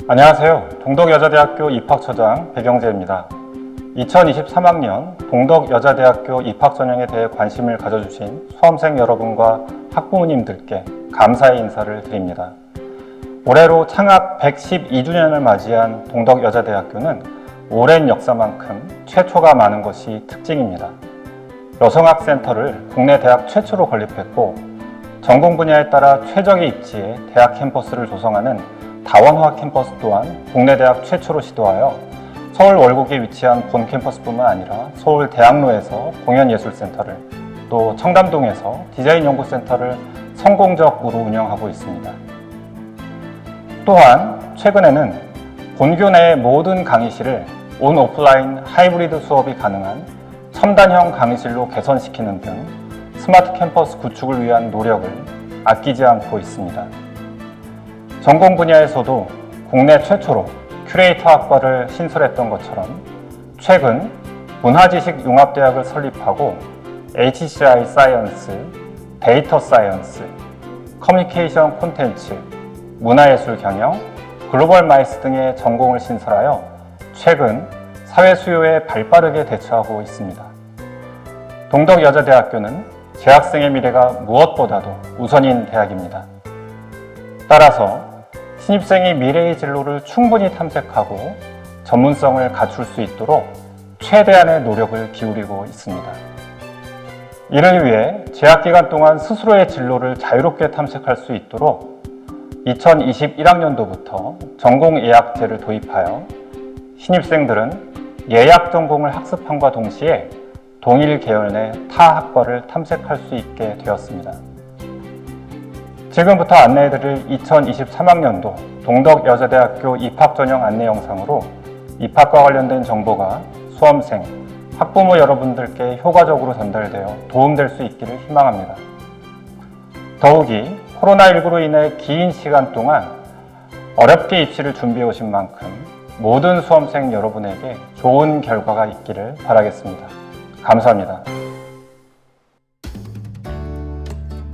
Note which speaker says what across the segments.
Speaker 1: 안녕하세요. 동덕여자대학교 입학처장 백영재입니다. 2023학년 동덕여자대학교 입학전형에 대해 관심을 가져주신 수험생 여러분과 학부모님들께 감사의 인사를 드립니다. 올해로 창학 112주년을 맞이한 동덕여자대학교는 오랜 역사만큼 최초가 많은 것이 특징입니다. 여성학센터를 국내 대학 최초로 건립했고 전공 분야에 따라 최적의 입지에 대학 캠퍼스를 조성하는 다원화 캠퍼스 또한 국내 대학 최초로 시도하여 서울 월곡에 위치한 본 캠퍼스뿐만 아니라 서울 대학로에서 공연예술센터를 또 청담동에서 디자인연구센터를 성공적으로 운영하고 있습니다. 또한 최근에는 본교 내의 모든 강의실을 온 오프라인 하이브리드 수업이 가능한 첨단형 강의실로 개선시키는 등 스마트 캠퍼스 구축을 위한 노력을 아끼지 않고 있습니다. 전공 분야에서도 국내 최초로 큐레이터 학과를 신설했던 것처럼 최근 문화지식융합대학을 설립하고 HCI 사이언스, 데이터 사이언스, 커뮤니케이션 콘텐츠, 문화예술 경영, 글로벌 마이스 등의 전공을 신설하여 최근 사회 수요에 발빠르게 대처하고 있습니다. 동덕여자대학교는 재학생의 미래가 무엇보다도 우선인 대학입니다. 따라서 신입생이 미래의 진로를 충분히 탐색하고 전문성을 갖출 수 있도록 최대한의 노력을 기울이고 있습니다. 이를 위해 재학기간 동안 스스로의 진로를 자유롭게 탐색할 수 있도록 2021학년도부터 전공예약제를 도입하여 신입생들은 예약 전공을 학습함과 동시에 동일 계열 내 타 학과를 탐색할 수 있게 되었습니다. 지금부터 안내해드릴 2023학년도 동덕여자대학교 입학전형 안내 영상으로 입학과 관련된 정보가 수험생, 학부모 여러분들께 효과적으로 전달되어 도움될 수 있기를 희망합니다. 더욱이 코로나19로 인해 긴 시간 동안 어렵게 입시를 준비해 오신 만큼 모든 수험생 여러분에게 좋은 결과가 있기를 바라겠습니다. 감사합니다.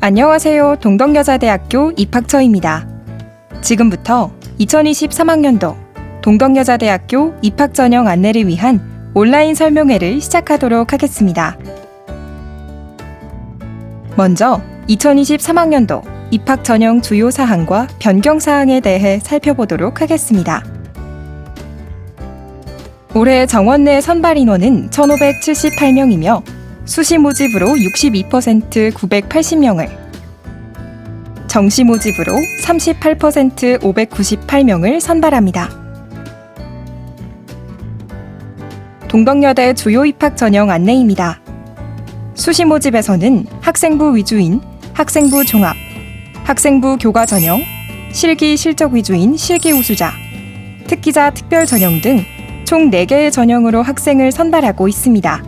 Speaker 2: 안녕하세요. 동덕여자대학교 입학처입니다. 지금부터 2023학년도 동덕여자대학교 입학전형 안내를 위한 온라인 설명회를 시작하도록 하겠습니다. 먼저 2023학년도 입학전형 주요 사항과 변경사항에 대해 살펴보도록 하겠습니다. 올해 정원 내 선발 인원은 1,578명이며 수시 모집으로 62% 980명을, 정시 모집으로 38% 598명을 선발합니다. 동덕여대 주요 입학 전형 안내입니다. 수시 모집에서는 학생부 위주인 학생부 종합, 학생부 교과 전형, 실기 실적 위주인 실기 우수자, 특기자 특별 전형 등 총 4개의 전형으로 학생을 선발하고 있습니다.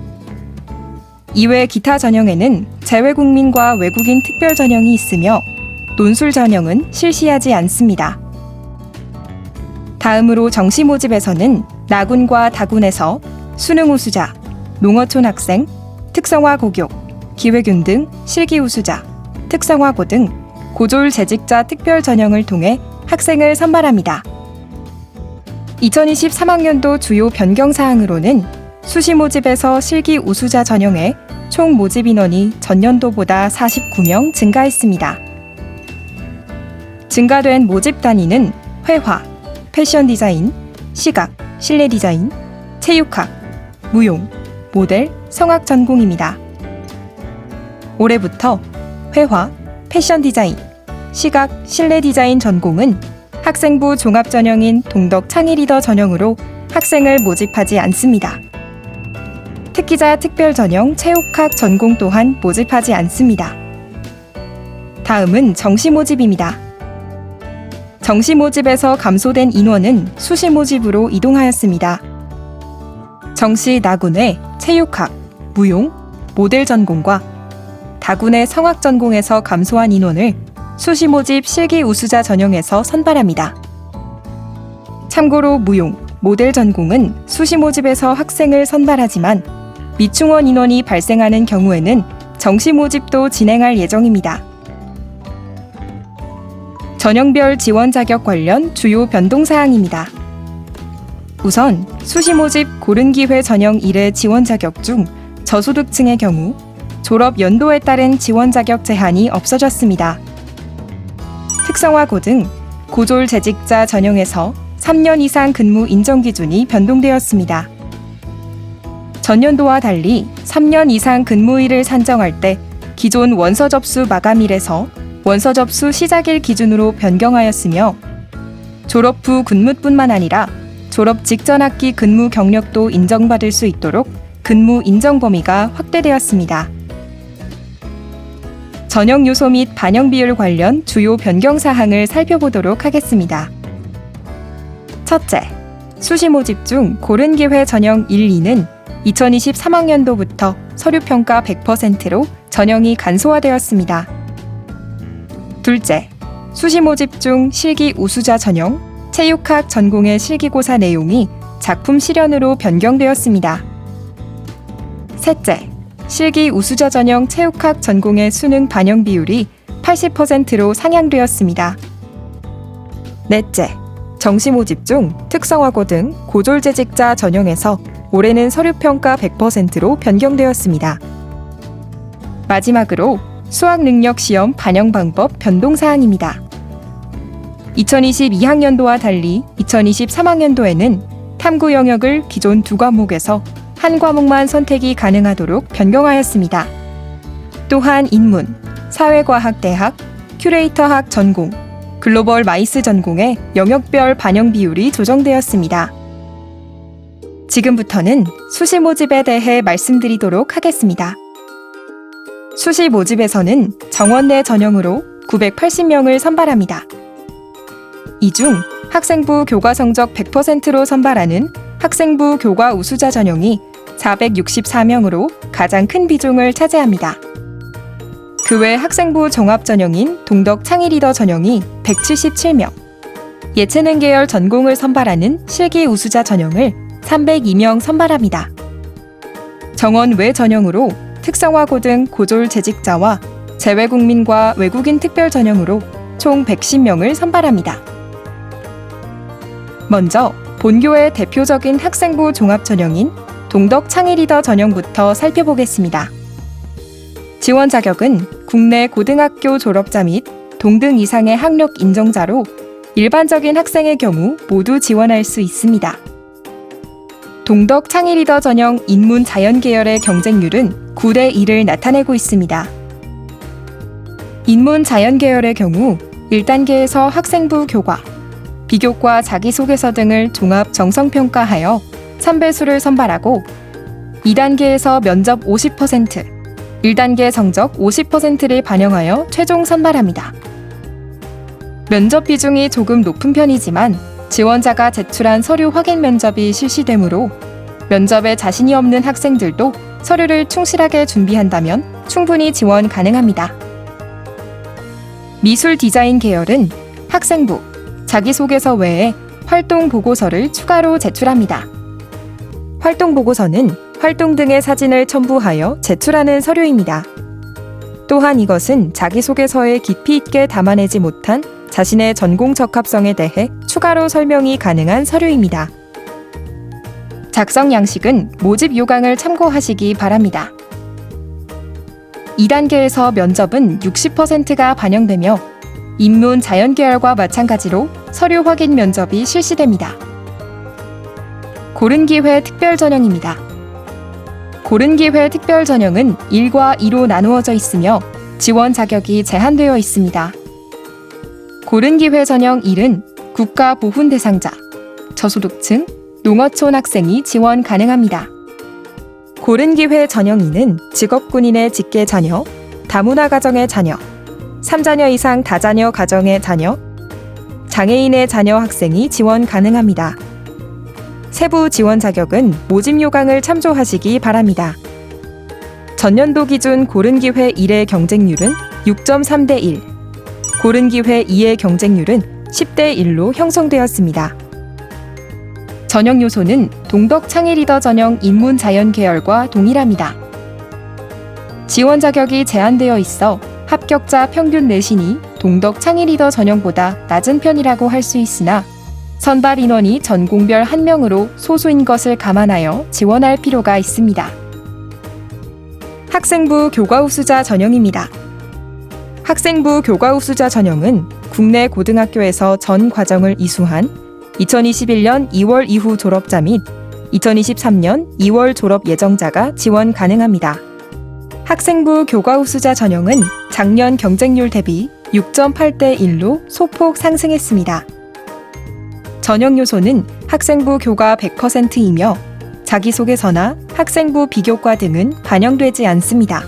Speaker 2: 이외 기타 전형에는 재외국민과 외국인 특별 전형이 있으며 논술 전형은 실시하지 않습니다. 다음으로 정시 모집에서는 나군과 다군에서 수능 우수자, 농어촌 학생, 특성화 고교, 기회균 등 실기 우수자, 특성화고 등 고졸 재직자 특별 전형을 통해 학생을 선발합니다. 2023학년도 주요 변경사항으로는 수시 모집에서 실기 우수자 전형에 총 모집 인원이 전년도보다 49명 증가했습니다. 증가된 모집 단위는 회화, 패션 디자인, 시각, 실내 디자인, 체육학, 무용, 모델, 성악 전공입니다. 올해부터 회화, 패션 디자인, 시각, 실내 디자인 전공은 학생부 종합 전형인 동덕 창의 리더 전형으로 학생을 모집하지 않습니다. 특기자 특별 전형 체육학 전공 또한 모집하지 않습니다. 다음은 정시 모집입니다. 정시 모집에서 감소된 인원은 수시 모집으로 이동하였습니다. 정시 나군의 체육학, 무용, 모델 전공과 다군의 성악 전공에서 감소한 인원을 수시 모집 실기 우수자 전형에서 선발합니다. 참고로 무용, 모델 전공은 수시 모집에서 학생을 선발하지만 미충원 인원이 발생하는 경우에는 정시 모집도 진행할 예정입니다. 전형별 지원 자격 관련 주요 변동 사항입니다. 우선 수시 모집 고른 기회 전형 1의 지원 자격 중 저소득층의 경우 졸업 연도에 따른 지원 자격 제한이 없어졌습니다. 특성화 고등, 고졸 재직자 전형에서 3년 이상 근무 인정 기준이 변동되었습니다. 전년도와 달리 3년 이상 근무일을 산정할 때 기존 원서 접수 마감일에서 원서 접수 시작일 기준으로 변경하였으며 졸업 후 근무뿐만 아니라 졸업 직전 학기 근무 경력도 인정받을 수 있도록 근무 인정 범위가 확대되었습니다. 전형 요소 및 반영 비율 관련 주요 변경 사항을 살펴보도록 하겠습니다. 첫째, 수시 모집 중 고른 기회 전형 1, 2는 2023학년도부터 서류 평가 100%로 전형이 간소화되었습니다. 둘째, 수시 모집 중 실기 우수자 전형, 체육학 전공의 실기고사 내용이 작품 실현으로 변경되었습니다. 셋째, 실기 우수자 전형 체육학 전공의 수능 반영 비율이 80%로 상향되었습니다. 넷째, 정시 모집 중 특성화고 등 고졸 재직자 전형에서 올해는 서류평가 100%로 변경되었습니다. 마지막으로 수학능력 시험 반영 방법 변동 사항입니다. 2022학년도와 달리 2023학년도에는 탐구 영역을 기존 2과목에서 한 과목만 선택이 가능하도록 변경하였습니다. 또한 인문, 사회과학대학, 큐레이터학 전공, 글로벌 마이스 전공의 영역별 반영 비율이 조정되었습니다. 지금부터는 수시 모집에 대해 말씀드리도록 하겠습니다. 수시 모집에서는 정원 내 전형으로 980명을 선발합니다. 이 중 학생부 교과 성적 100%로 선발하는 학생부 교과 우수자 전형이 464명으로 가장 큰 비중을 차지합니다. 그 외 학생부 종합 전형인 동덕 창의 리더 전형이 177명, 예체능 계열 전공을 선발하는 실기 우수자 전형을 302명 선발합니다. 정원 외 전형으로 특성화고 등 고졸 재직자와 재외국민과 외국인 특별 전형으로 총 110명을 선발합니다. 먼저 본교의 대표적인 학생부 종합 전형인 동덕 창의 리더 전형부터 살펴보겠습니다. 지원 자격은 국내 고등학교 졸업자 및 동등 이상의 학력 인정자로 일반적인 학생의 경우 모두 지원할 수 있습니다. 동덕 창의 리더 전형 인문 자연 계열의 경쟁률은 9대 1을 나타내고 있습니다. 인문 자연 계열의 경우 1단계에서 학생부 교과, 비교과 자기소개서 등을 종합 정성평가하여 3배수를 선발하고 2단계에서 면접 50%, 1단계 성적 50%를 반영하여 최종 선발합니다. 면접 비중이 조금 높은 편이지만 지원자가 제출한 서류 확인 면접이 실시되므로 면접에 자신이 없는 학생들도 서류를 충실하게 준비한다면 충분히 지원 가능합니다. 미술 디자인 계열은 학생부, 자기소개서 외에 활동 보고서를 추가로 제출합니다. 활동 보고서는 활동 등의 사진을 첨부하여 제출하는 서류입니다. 또한 이것은 자기소개서에 깊이 있게 담아내지 못한 자신의 전공 적합성에 대해 추가로 설명이 가능한 서류입니다. 작성 양식은 모집 요강을 참고하시기 바랍니다. 2단계에서 면접은 60%가 반영되며 인문 자연 계열과 마찬가지로 서류 확인 면접이 실시됩니다. 고른 기회 특별 전형입니다. 고른 기회 특별 전형은 1과 2로 나누어져 있으며 지원 자격이 제한되어 있습니다. 고른 기회 전형 1은 국가 보훈 대상자, 저소득층, 농어촌 학생이 지원 가능합니다. 고른 기회 전형 2는 직업군인의 직계 자녀, 다문화 가정의 자녀, 3자녀 이상 다자녀 가정의 자녀, 장애인의 자녀 학생이 지원 가능합니다. 세부 지원 자격은 모집 요강을 참조하시기 바랍니다. 전년도 기준 고른 기회 1의 경쟁률은 6.3대 1, 고른 기회 2의 경쟁률은 10대 1로 형성되었습니다. 전형 요소는 동덕 창의 리더 전형 인문 자연 계열과 동일합니다. 지원 자격이 제한되어 있어 합격자 평균 내신이 동덕 창의리더 전형보다 낮은 편이라고 할 수 있으나 선발 인원이 전공별 1명으로 소수인 것을 감안하여 지원할 필요가 있습니다. 학생부 교과우수자 전형입니다. 학생부 교과우수자 전형은 국내 고등학교에서 전 과정을 이수한 2021년 2월 이후 졸업자 및 2023년 2월 졸업 예정자가 지원 가능합니다. 학생부 교과우수자 전형은 작년 경쟁률 대비 6.8대 1로 소폭 상승했습니다. 전형 요소는 학생부 교과 100%이며 자기소개서나 학생부 비교과 등은 반영되지 않습니다.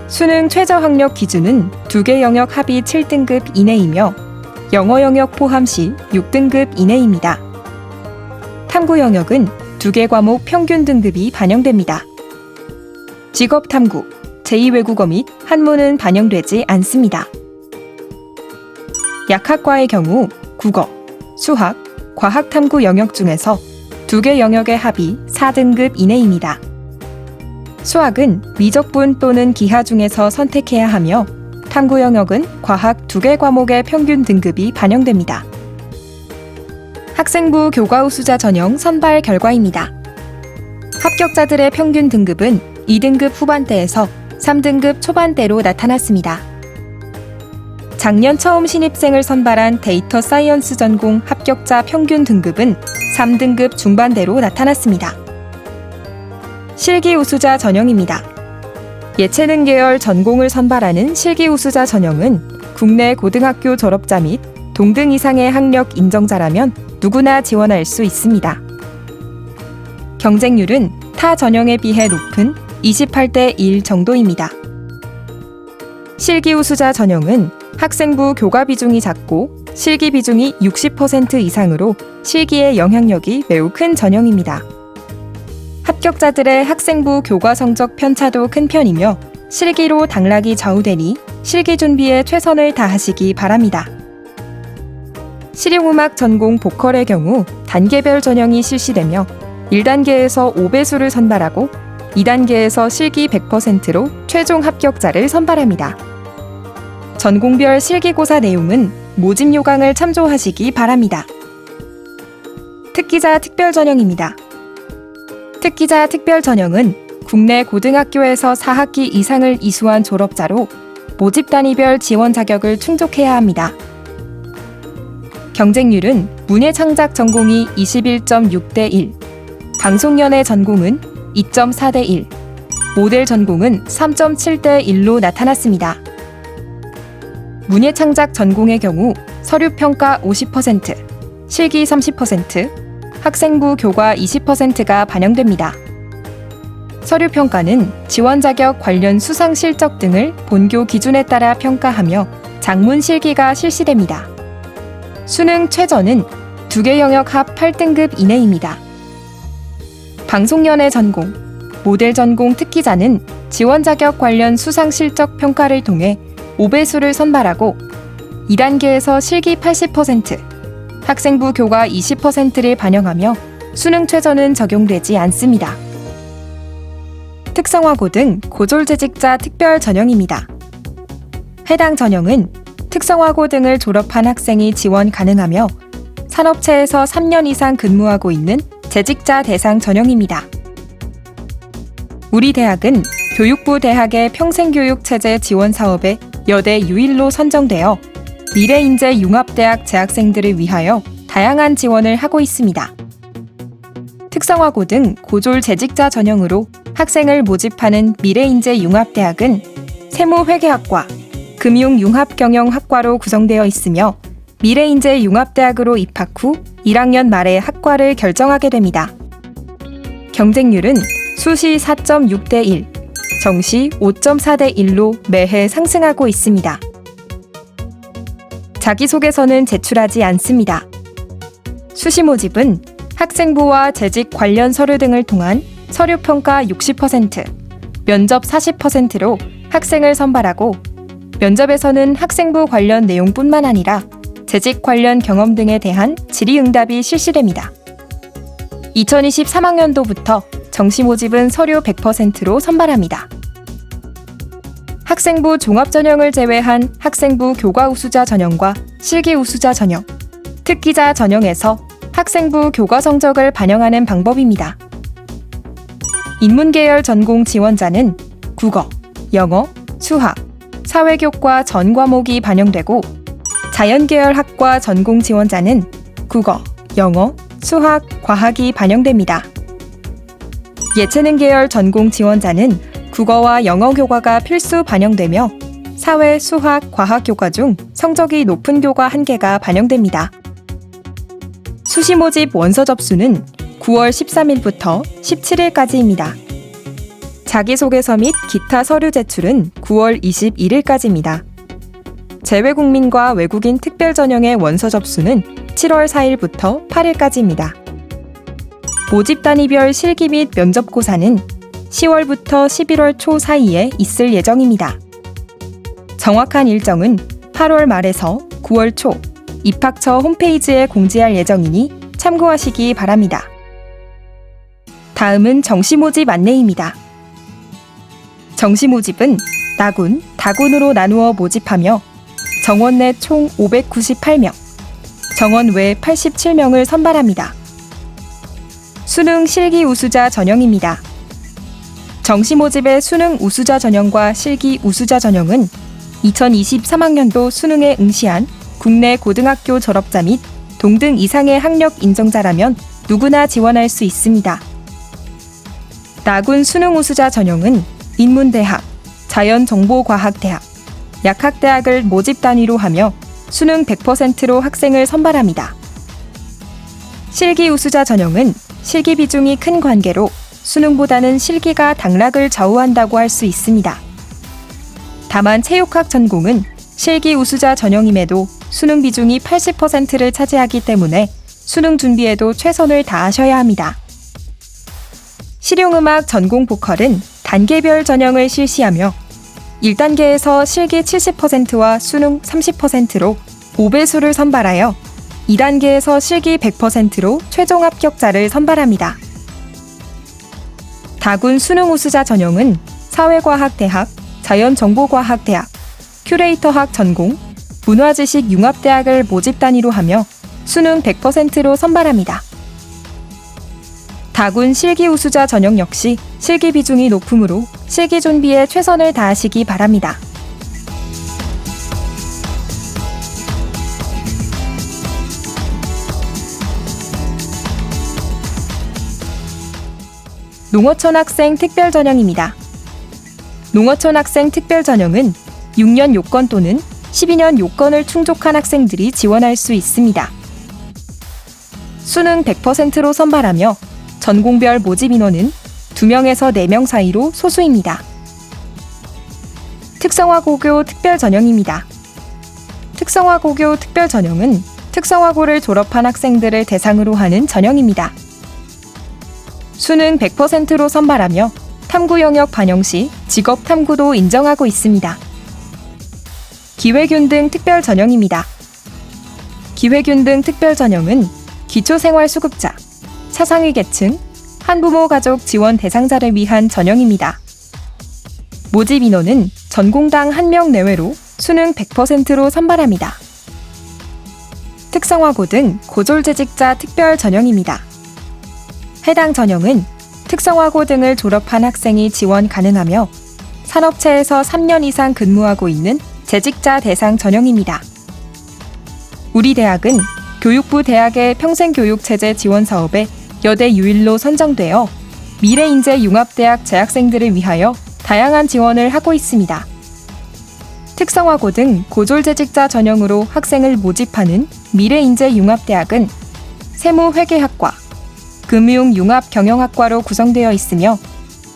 Speaker 2: 수능 최저 학력 기준은 2개 영역 합이 7등급 이내이며 영어 영역 포함 시 6등급 이내입니다. 탐구 영역은 2개 과목 평균 등급이 반영됩니다. 직업 탐구, 제2외국어 및 한문은 반영되지 않습니다. 약학과의 경우 국어, 수학, 과학 탐구 영역 중에서 2개 영역의 합이 4등급 이내입니다. 수학은 미적분 또는 기하 중에서 선택해야 하며 탐구 영역은 과학 2개 과목의 평균 등급이 반영됩니다. 학생부 교과우수자 전형 선발 결과입니다. 합격자들의 평균 등급은 2등급 후반대에서 3등급 초반대로 나타났습니다. 작년 처음 신입생을 선발한 데이터 사이언스 전공 합격자 평균 등급은 3등급 중반대로 나타났습니다. 실기 우수자 전형입니다. 예체능 계열 전공을 선발하는 실기 우수자 전형은 국내 고등학교 졸업자 및 동등 이상의 학력 인정자라면 누구나 지원할 수 있습니다. 경쟁률은 타 전형에 비해 높은 28대 1 정도입니다. 실기 우수자 전형은 학생부 교과 비중이 작고 실기 비중이 60% 이상으로 실기의 영향력이 매우 큰 전형입니다. 합격자들의 학생부 교과 성적 편차도 큰 편이며 실기로 당락이 좌우되니 실기 준비에 최선을 다하시기 바랍니다. 실용음악 전공 보컬의 경우 단계별 전형이 실시되며 1단계에서 5배수를 선발하고 2단계에서 실기 100%로 최종 합격자를 선발합니다. 전공별 실기고사 내용은 모집 요강을 참조하시기 바랍니다. 특기자 특별 전형입니다. 특기자 특별 전형은 국내 고등학교에서 4학기 이상을 이수한 졸업자로 모집 단위별 지원 자격을 충족해야 합니다. 경쟁률은 문예창작 전공이 21.6대 1, 방송연예 전공은 2.4대 1, 모델 전공은 3.7대 1로 나타났습니다. 문예창작 전공의 경우 서류평가 50%, 실기 30%, 학생부 교과 20%가 반영됩니다. 서류평가는 지원 자격 관련 수상 실적 등을 본교 기준에 따라 평가하며 장문 실기가 실시됩니다. 수능 최저는 2개 영역 합 8등급 이내입니다. 방송연예 전공, 모델 전공 특기자는 지원 자격 관련 수상 실적 평가를 통해 5배수를 선발하고 2단계에서 실기 80%, 학생부 교과 20%를 반영하며 수능 최저는 적용되지 않습니다. 특성화고 등 고졸재직자 특별 전형입니다. 해당 전형은 특성화고 등을 졸업한 학생이 지원 가능하며 산업체에서 3년 이상 근무하고 있는 재직자 대상 전형입니다. 우리 대학은 교육부 대학의 평생교육체제 지원 사업에 여대 유일로 선정되어 미래인재 융합대학 재학생들을 위하여 다양한 지원을 하고 있습니다. 특성화고 등 고졸 재직자 전형으로 학생을 모집하는 미래인재 융합대학은 세무회계학과, 금융융합경영학과로 구성되어 있으며 미래인재 융합대학으로 입학 후 1학년 말에 학과를 결정하게 됩니다. 경쟁률은 수시 4.6대 1, 정시 5.4대 1로 매해 상승하고 있습니다. 자기소개서는 제출하지 않습니다. 수시 모집은 학생부와 재직 관련 서류 등을 통한 서류평가 60%, 면접 40%로 학생을 선발하고 면접에서는 학생부 관련 내용뿐만 아니라 재직 관련 경험 등에 대한 질의응답이 실시됩니다. 2023학년도부터 정시 모집은 서류 100%로 선발합니다. 학생부 종합전형을 제외한 학생부 교과 우수자 전형과 실기 우수자 전형, 특기자 전형에서 학생부 교과 성적을 반영하는 방법입니다. 인문계열 전공 지원자는 국어, 영어, 수학, 사회교과 전 과목이 반영되고 자연계열 학과 전공 지원자는 국어, 영어, 수학, 과학이 반영됩니다. 예체능 계열 전공 지원자는 국어와 영어 교과가 필수 반영되며 사회, 수학, 과학 교과 중 성적이 높은 교과 1개가 반영됩니다. 수시 모집 원서 접수는 9월 13일부터 17일까지입니다. 자기소개서 및 기타 서류 제출은 9월 21일까지입니다. 재외국민과 외국인 특별 전형의 원서 접수는 7월 4일부터 8일까지입니다. 모집 단위별 실기 및 면접고사는 10월부터 11월 초 사이에 있을 예정입니다. 정확한 일정은 8월 말에서 9월 초 입학처 홈페이지에 공지할 예정이니 참고하시기 바랍니다. 다음은 정시 모집 안내입니다. 정시 모집은 나군, 다군으로 나누어 모집하며 정원 내 총 598명, 정원 외 87명을 선발합니다. 수능 실기 우수자 전형입니다. 정시 모집의 수능 우수자 전형과 실기 우수자 전형은 2023학년도 수능에 응시한 국내 고등학교 졸업자 및 동등 이상의 학력 인정자라면 누구나 지원할 수 있습니다. 나군 수능 우수자 전형은 인문대학, 자연정보과학대학, 약학대학을 모집 단위로 하며 수능 100%로 학생을 선발합니다. 실기 우수자 전형은 실기 비중이 큰 관계로 수능보다는 실기가 당락을 좌우한다고 할 수 있습니다. 다만 체육학 전공은 실기 우수자 전형임에도 수능 비중이 80%를 차지하기 때문에 수능 준비에도 최선을 다하셔야 합니다. 실용음악 전공 보컬은 단계별 전형을 실시하며 1단계에서 실기 70%와 수능 30%로 5배수를 선발하여 2단계에서 실기 100%로 최종 합격자를 선발합니다. 다군 수능 우수자 전형은 사회과학대학, 자연정보과학대학, 큐레이터학 전공, 문화지식 융합대학을 모집 단위로 하며 수능 100%로 선발합니다. 다군 실기 우수자 전형 역시 실기 비중이 높으므로 실기 준비에 최선을 다하시기 바랍니다. 농어촌 학생 특별 전형입니다. 농어촌 학생 특별 전형은 6년 요건 또는 12년 요건을 충족한 학생들이 지원할 수 있습니다. 수능 100%로 선발하며 전공별 모집 인원은 2명에서 4명 사이로 소수입니다. 특성화고교 특별 전형입니다. 특성화고교 특별 전형은 특성화고를 졸업한 학생들을 대상으로 하는 전형입니다. 수능 100%로 선발하며 탐구 영역 반영 시 직업 탐구도 인정하고 있습니다. 기회균등 특별 전형입니다. 기회균등 특별 전형은 기초생활수급자, 차상위 계층, 한부모 가족 지원 대상자를 위한 전형입니다. 모집 인원은 전공당 1명 내외로 수능 100%로 선발합니다. 특성화고 등 고졸재직자 특별 전형입니다. 해당 전형은 특성화고 등을 졸업한 학생이 지원 가능하며 산업체에서 3년 이상 근무하고 있는 재직자 대상 전형입니다. 우리 대학은 교육부 대학의 평생교육체제 지원 사업에 여대 유일로 선정되어 미래인재융합대학 재학생들을 위하여 다양한 지원을 하고 있습니다. 특성화고 등 고졸재직자 전형으로 학생을 모집하는 미래인재융합대학은 세무회계학과, 금융융합경영학과로 구성되어 있으며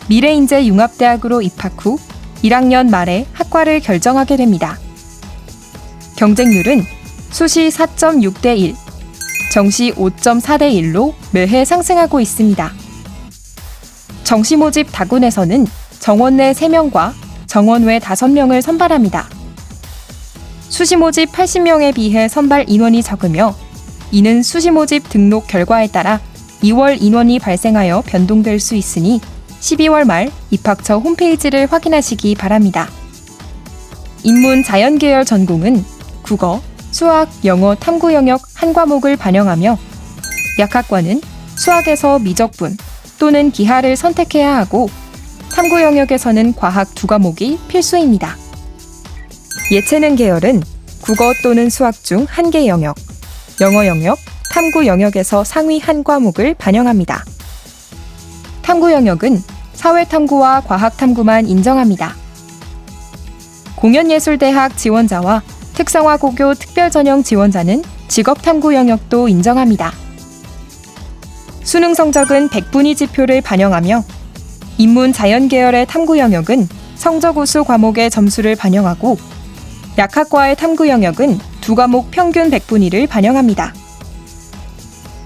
Speaker 2: 미래인재융합대학으로 입학 후 1학년 말에 학과를 결정하게 됩니다. 경쟁률은 수시 4.6대 1, 정시 5.4대 1로 매해 상승하고 있습니다. 정시 모집 다군에서는 정원 내 3명과 정원 외 5명을 선발합니다. 수시 모집 80명에 비해 선발 인원이 적으며 이는 수시 모집 등록 결과에 따라 2월 인원이 발생하여 변동될 수 있으니 12월 말 입학처 홈페이지를 확인하시기 바랍니다. 인문 자연 계열 전공은 국어, 수학, 영어, 탐구 영역 한 과목을 반영하며 약학과는 수학에서 미적분 또는 기하를 선택해야 하고 탐구 영역에서는 과학 두 과목이 필수입니다. 예체능 계열은 국어 또는 수학 중 한 개 영역, 영어 영역, 탐구 영역에서 상위 한 과목을 반영합니다. 탐구 영역은 사회탐구와 과학탐구만 인정합니다. 공연예술대학 지원자와 특성화고교 특별전형 지원자는 직업탐구 영역도 인정합니다. 수능 성적은 100분위 지표를 반영하며 인문 자연 계열의 탐구 영역은 성적 우수 과목의 점수를 반영하고 약학과의 탐구 영역은 두 과목 평균 100분위를 반영합니다.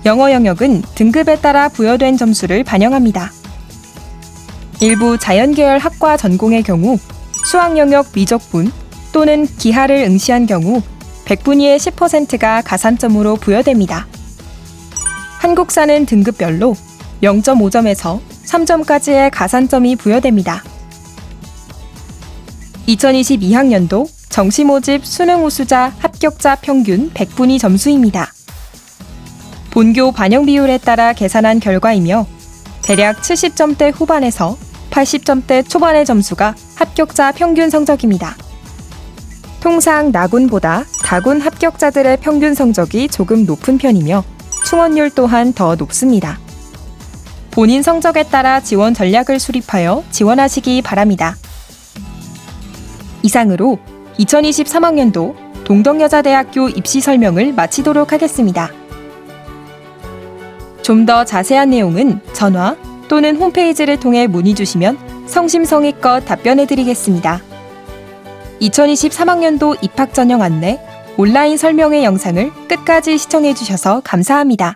Speaker 2: 영어 영역은 등급에 따라 부여된 점수를 반영합니다. 일부 자연 계열 학과 전공의 경우 수학 영역 미적분 또는 기하를 응시한 경우 100분위의 10%가 가산점으로 부여됩니다. 한국사는 등급별로 0.5점에서 3점까지의 가산점이 부여됩니다. 2022학년도 정시 모집 수능 우수자 합격자 평균 100분위 점수입니다. 본교 반영 비율에 따라 계산한 결과이며 대략 70점대 후반에서 80점대 초반의 점수가 합격자 평균 성적입니다. 통상 나군보다 다군 합격자들의 평균 성적이 조금 높은 편이며 충원율 또한 더 높습니다. 본인 성적에 따라 지원 전략을 수립하여 지원하시기 바랍니다. 이상으로 2023학년도 동덕여자대학교 입시 설명을 마치도록 하겠습니다. 좀 더 자세한 내용은 전화 또는 홈페이지를 통해 문의 주시면 성심성의껏 답변해드리겠습니다. 2023학년도 입학 전형 안내 온라인 설명회 영상을 끝까지 시청해주셔서 감사합니다.